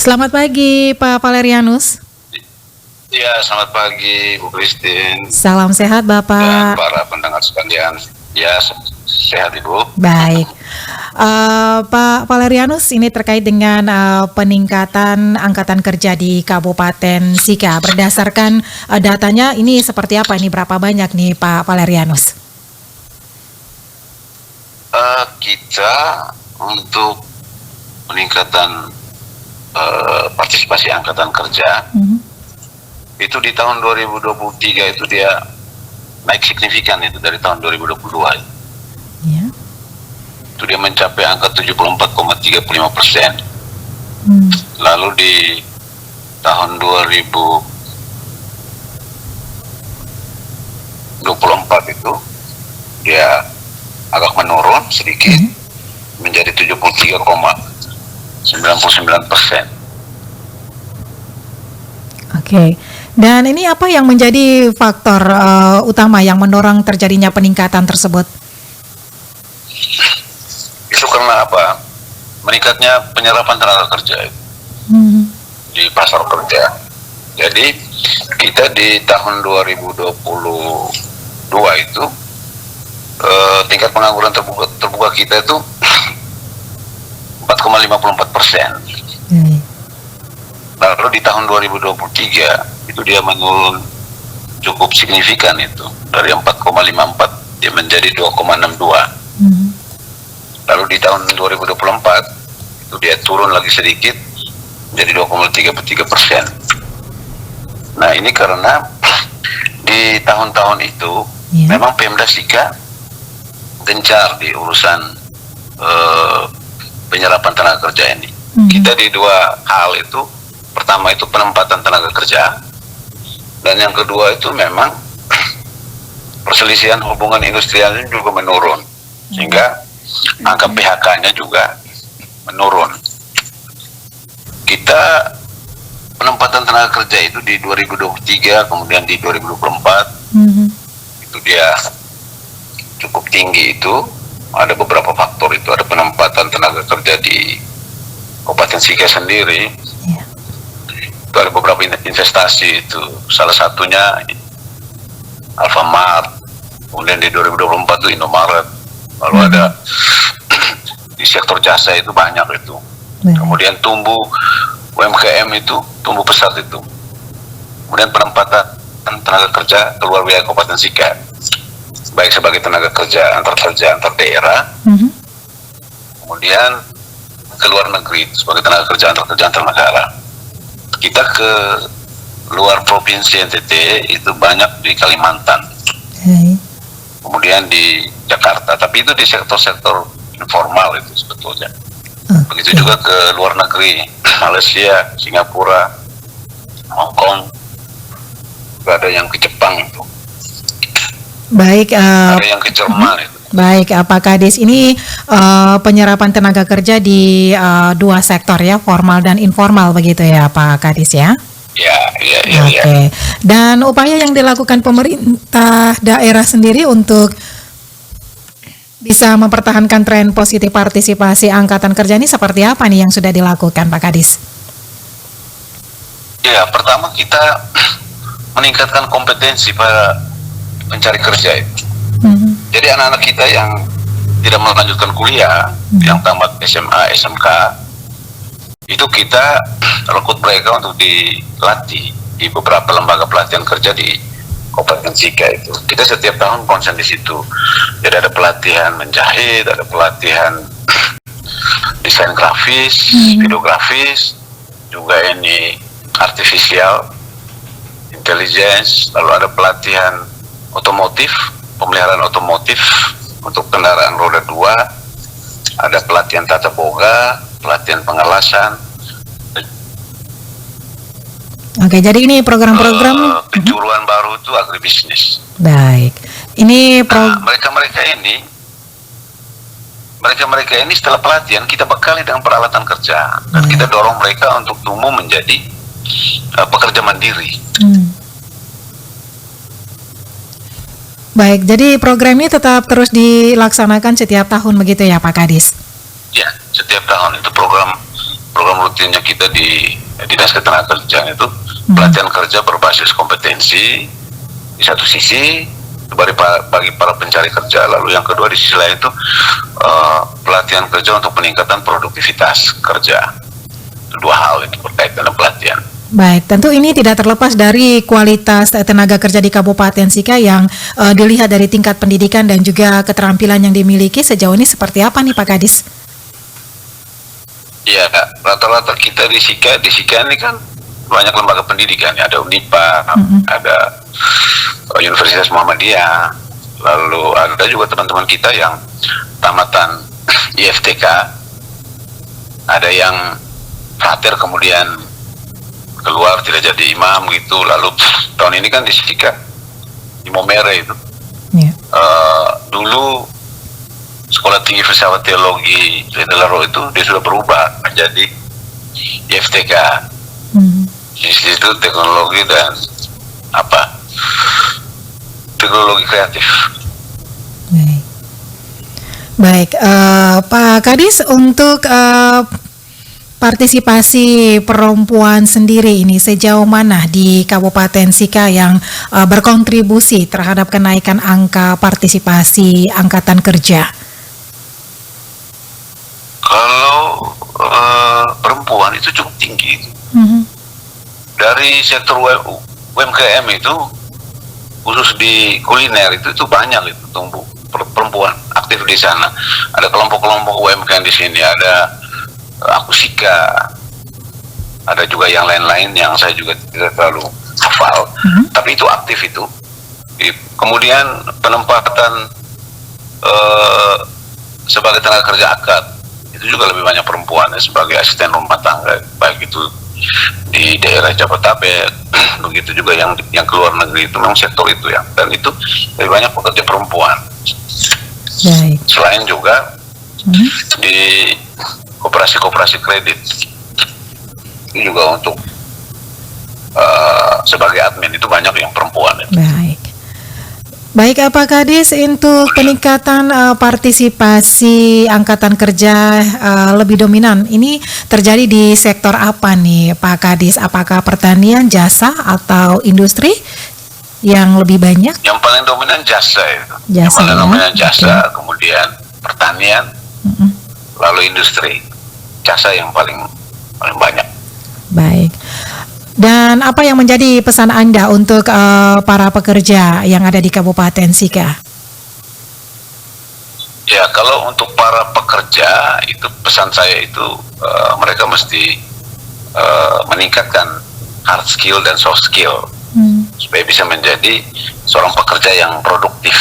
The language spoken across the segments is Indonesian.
Selamat pagi Pak Valerianus. Ya, selamat pagi Bu Christine Salam sehat dan Bapak. para pendengar sekalian. Ya, sehat Ibu. Baik. Pak Valerianus, ini terkait dengan peningkatan angkatan kerja di Kabupaten Sika. Berdasarkan datanya ini seperti apa? Ini berapa banyak nih Pak Valerianus? Kita untuk peningkatan partisipasi angkatan kerja itu di tahun 2023 itu dia naik signifikan itu dari tahun 2022. Ya. Itu dia mencapai angka 74,35%. Lalu di tahun 2024 itu dia agak menurun sedikit menjadi 73,99%. Oke. Dan ini apa yang menjadi faktor utama yang mendorong terjadinya peningkatan tersebut? Itu karena apa? Meningkatnya penyerapan tenaga kerja di pasar kerja. Jadi kita di tahun 2022 itu tingkat pengangguran terbuka kita itu 4,54%. Lalu di tahun 2023 itu dia menurun cukup signifikan itu dari 4,54 dia menjadi 2,62. Lalu di tahun 2024 itu dia turun lagi sedikit menjadi 2,33%. Nah ini karena di tahun-tahun itu memang Pemda Sika gencar di urusan penyerapan tenaga kerja ini. Kita di dua hal itu, pertama itu penempatan tenaga kerja, dan yang kedua itu memang perselisihan hubungan industrialnya juga menurun, sehingga angka PHK-nya juga menurun. Kita penempatan tenaga kerja itu di 2023 kemudian di 2024 itu dia cukup tinggi. Itu ada beberapa faktor, itu ada penempatan tenaga kerja di Kabupaten Sika sendiri. Itu ada beberapa investasi, itu salah satunya Alfamart, kemudian di 2024 itu Indomaret, lalu ada di sektor jasa itu banyak itu. Kemudian tumbuh UMKM itu tumbuh pesat itu. Kemudian penempatan tenaga kerja keluar wilayah Kabupaten Sika, baik sebagai tenaga kerja antar daerah, kemudian ke luar negeri sebagai tenaga kerja antar negara. Kita ke luar provinsi NTT itu banyak di Kalimantan, kemudian di Jakarta, tapi itu di sektor-sektor informal itu sebetulnya. Begitu juga ke luar negeri, Malaysia, Singapura, Hong Kong, juga ada yang ke Jepang itu. Baik. Ada yang ke Jerman itu. Baik, Pak Kadis, ini penyerapan tenaga kerja di dua sektor ya, formal dan informal begitu ya Pak Kadis ya? Ya. Oke. Dan upaya yang dilakukan pemerintah daerah sendiri untuk bisa mempertahankan tren positif partisipasi angkatan kerja ini seperti apa nih yang sudah dilakukan Pak Kadis? Ya, pertama kita meningkatkan kompetensi para pencari kerja itu. Jadi anak-anak kita yang tidak melanjutkan kuliah, yang tamat SMA, SMK, itu kita rekrut mereka untuk dilatih di beberapa lembaga pelatihan kerja di Kabupaten Sika itu. Kita setiap tahun konsen di situ. Jadi ada pelatihan menjahit, ada pelatihan desain grafis, videografis, juga ini artificial intelligence, lalu ada pelatihan otomotif, pemeliharaan otomotif untuk kendaraan roda 2, ada pelatihan tata boga, pelatihan pengelasan. Oke, jadi ini program-program kejuruan baru itu agribisnis. Baik. Ini mereka ini setelah pelatihan kita bekali dengan peralatan kerja dan kita dorong mereka untuk tumbuh menjadi pekerja mandiri. Baik, jadi program ini tetap terus dilaksanakan setiap tahun begitu ya Pak Kadis? Ya, setiap tahun itu program program rutinnya kita di Dinas Ketenagakerjaan itu pelatihan kerja berbasis kompetensi di satu sisi bagi para pencari kerja, lalu yang kedua di sisi lain itu pelatihan kerja untuk peningkatan produktivitas kerja. Dua hal itu berkaitan dengan pelatihan. Baik, tentu ini tidak terlepas dari kualitas tenaga kerja di Kabupaten Sika yang dilihat dari tingkat pendidikan dan juga keterampilan yang dimiliki. Sejauh ini seperti apa nih Pak Kadis? Ya, rata-rata kita di Sika ini kan banyak lembaga pendidikan, ya. Ada UNIPA, ada Universitas Muhammadiyah, lalu ada juga teman-teman kita yang tamatan IFTK, ada yang frater kemudian keluar tidak jadi imam gitu, lalu tahun ini kan di Sika, di Momere itu, dulu Sekolah Tinggi Filsafat Teologi Ledelaro itu dia sudah berubah menjadi IFTK, Institut Teknologi dan Teknologi Kreatif. Baik, Pak Kadis, untuk partisipasi perempuan sendiri ini sejauh mana di Kabupaten Sika yang berkontribusi terhadap kenaikan angka partisipasi angkatan kerja? Kalau perempuan itu cukup tinggi. Dari sektor UMKM itu, khusus di kuliner itu banyak itu tumbuh perempuan aktif di sana. Ada kelompok-kelompok UMKM di sini, ada Akusika, ada juga yang lain-lain yang saya juga tidak terlalu hafal, tapi itu aktif itu. Kemudian penempatan sebagai tenaga kerja akad itu juga lebih banyak perempuan ya, sebagai asisten rumah tangga, baik itu di daerah Jabodetabek, begitu juga yang ke luar negeri itu memang sektor itu ya, dan itu lebih banyak pekerja perempuan. Baik. Selain juga di koperasi kredit ini juga untuk sebagai admin itu banyak yang perempuan. Baik, Pak Kadis, untuk peningkatan partisipasi angkatan kerja lebih dominan, ini terjadi di sektor apa nih Pak Kadis? Apakah pertanian, jasa, atau industri yang lebih banyak? Yang paling dominan jasa itu. Yang paling dominan jasa, kemudian pertanian, lalu industri. Jasa yang paling banyak. Baik. Dan apa yang menjadi pesan Anda untuk para pekerja yang ada di Kabupaten Sika? Ya, kalau untuk para pekerja itu pesan saya itu mereka mesti meningkatkan hard skill dan soft skill supaya bisa menjadi seorang pekerja yang produktif.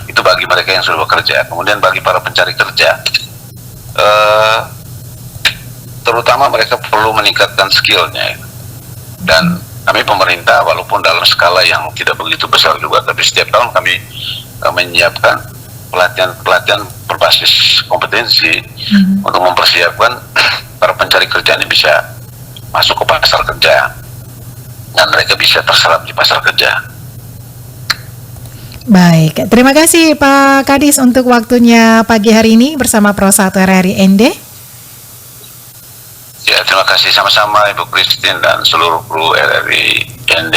Itu bagi mereka yang sudah bekerja. Kemudian bagi para pencari kerja, terutama mereka perlu meningkatkan skillnya. Dan kami pemerintah, walaupun dalam skala yang tidak begitu besar juga, tapi setiap tahun kami menyiapkan pelatihan berbasis kompetensi untuk mempersiapkan para pencari kerja ini bisa masuk ke pasar kerja dan mereka bisa terserap di pasar kerja. Baik, terima kasih Pak Kadis untuk waktunya pagi hari ini bersama Pro 1 RRI ND. Ya, terima kasih sama-sama Ibu Christine dan seluruh kru RRI ND.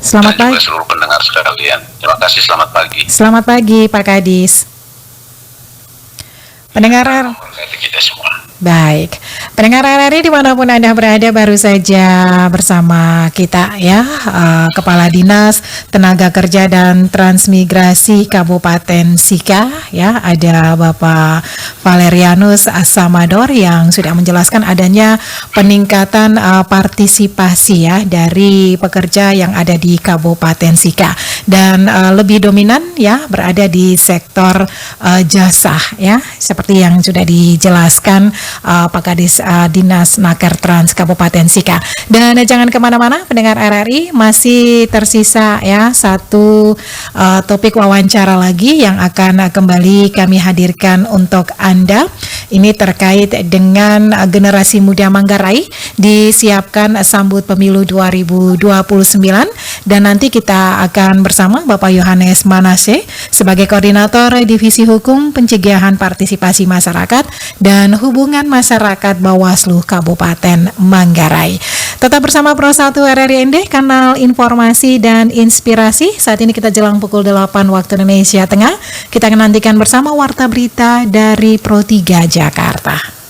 Selamat pagi. Dan juga seluruh pendengar sekalian. Terima kasih, selamat pagi. Selamat pagi Pak Kadis. Pendengar kita semua. Baik, pendengar RRI dimanapun Anda berada, baru saja bersama kita ya, Kepala Dinas Tenaga Kerja dan Transmigrasi Kabupaten Sika ya, ada Bapak Valerianus Asamador yang sudah menjelaskan adanya peningkatan partisipasi ya dari pekerja yang ada di Kabupaten Sika dan lebih dominan ya berada di sektor jasa ya, seperti yang sudah dijelaskan Pak Kadis Dinas Naker Trans Kabupaten Sika. Dan jangan kemana-mana pendengar RRI, masih tersisa ya satu topik wawancara lagi yang akan kembali kami hadirkan untuk Anda. Ini terkait dengan generasi muda Manggarai disiapkan sambut pemilu 2029, dan nanti kita akan bersama Bapak Yohanes Manase sebagai Koordinator Divisi Hukum Pencegahan Partisipasi Masyarakat dan Hubungan Masyarakat Bawaslu Kabupaten Manggarai. Tetap bersama Pro 1 RRI ND, kanal informasi dan inspirasi. Saat ini kita jelang pukul 8 waktu Indonesia Tengah. Kita akan nantikan bersama Warta Berita dari Pro 3 Jakarta.